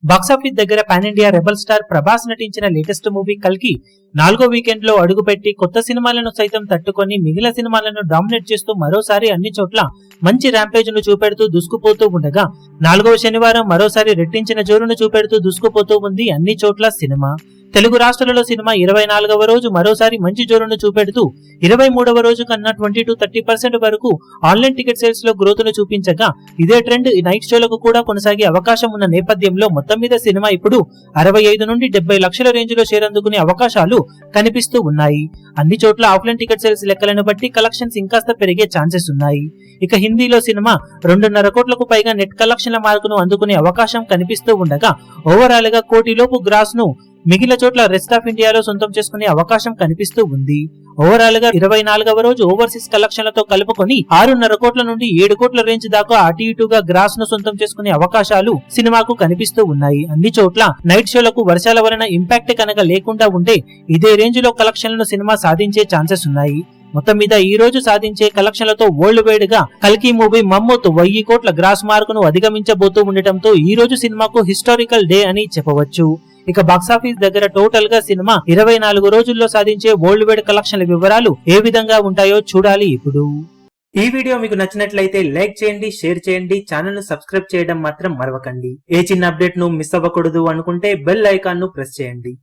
Box office దగ్గర pan India rebel star Prabhas నటించిన latest movie కల్కి 4వ వీకెండ్ లో అడుగుపెట్టి కొత్త సినిమాలను సైతం తట్టుకొని మిగిలిన సినిమాలను డామినేట్ చేస్తూ మరోసారి అన్ని చోట్ల మంచి ర్యాంపేజ్ ను చూపెడుతూ దూసుకుపోతూ ఉండగా 4వ శనివారం మరోసారి రెట్టించిన జోరును చూపెడుతూ దూసుకుపోతూ ఉంది అన్ని చోట్ల సినిమా. తెలుగు రాష్ట్రాలలో సినిమా 24వ రోజు మరోసారి మంచి జోరును చూపెడుతూ 23వ రోజు కన్నా 20-30% వరకు ఆన్లైన్ టికెట్ సేల్స్ లో గ్రోత్ ను చూపించగా ఇదే ట్రెండ్ నైట్ షోలకు కూడా కొనసాగే అవకాశం ఉన్న నేపథ్యంలో మొత్తం మీద సినిమా ఇప్పుడు 65 నుండి 70 లక్షల రేంజ్ లో షేర్ అందుకునే అవకాశాలు కనిపిస్తూ ఉన్నాయి. అన్ని చోట్ల ఆఫ్లైన్ టికెట్ సేల్స్ లెక్కలను బట్టి కలెక్షన్స్ ఇంకాస్త పెరిగే ఛాన్సెస్ ఉన్నాయి. ఇక హిందీలో సినిమా 2.5 కోట్లకు పైగా నెట్ కలెక్షన్ల మార్కును అందుకునే అవకాశం కనిపిస్తూ ఉండగా ఓవరాల్ గా కోటిలోపు గ్రాస్ ను మిగిలిన చోట్ల రెస్ట్ ఆఫ్ ఇండియాలో సొంతం చేసుకునే అవకాశం కనిపిస్తూ ఉంది. ఓవరాల్ గా 24వ రోజు ఓవర్సీస్ కలెక్షన్లతో కలుపుకొని 6.5 కోట్ల నుండి 7 కోట్ల రేంజ్ దాకా అటు ఇటుగా గ్రాస్ ను సొంతం చేసుకునే అవకాశాలు సినిమాకు కనిపిస్తూ ఉన్నాయి. అన్ని చోట్ల నైట్ షోలకు వర్షాల వలన ఇంపాక్ట్ కనుక లేకుండా ఉంటే ఇదే రేంజ్ లో కలెక్షన్లను సినిమా సాధించే ఛాన్సెస్ ఉన్నాయి. మొత్తం మీద ఈ రోజు సాధించే కలెక్షన్లతో వరల్డ్ వైడ్ గా కల్కి మూవీ మమ్మూత్ 1000 కోట్ల గ్రాస్ మార్కును అధిగమించబోతూ ఉండటంతో ఈ రోజు సినిమాకు హిస్టారికల్ డే అని చెప్పవచ్చు. ఇక బాక్సాఫీస్ దగ్గర టోటల్ గా సినిమా 24 రోజుల్లో సాధించే వరల్డ్ వైడ్ కలెక్షన్ల వివరాలు ఏ విధంగా ఉంటాయో చూడాలి ఇప్పుడు. ఈ వీడియో మీకు నచ్చినట్లయితే లైక్ చేయండి, షేర్ చేయండి, ఛానల్ ను సబ్స్క్రైబ్ చేయడం మాత్రం మరవకండి. ఏ చిన్న అప్డేట్ ను మిస్ అవ్వకూడదు అనుకుంటే బెల్ ఐకాన్ ను ప్రెస్ చేయండి.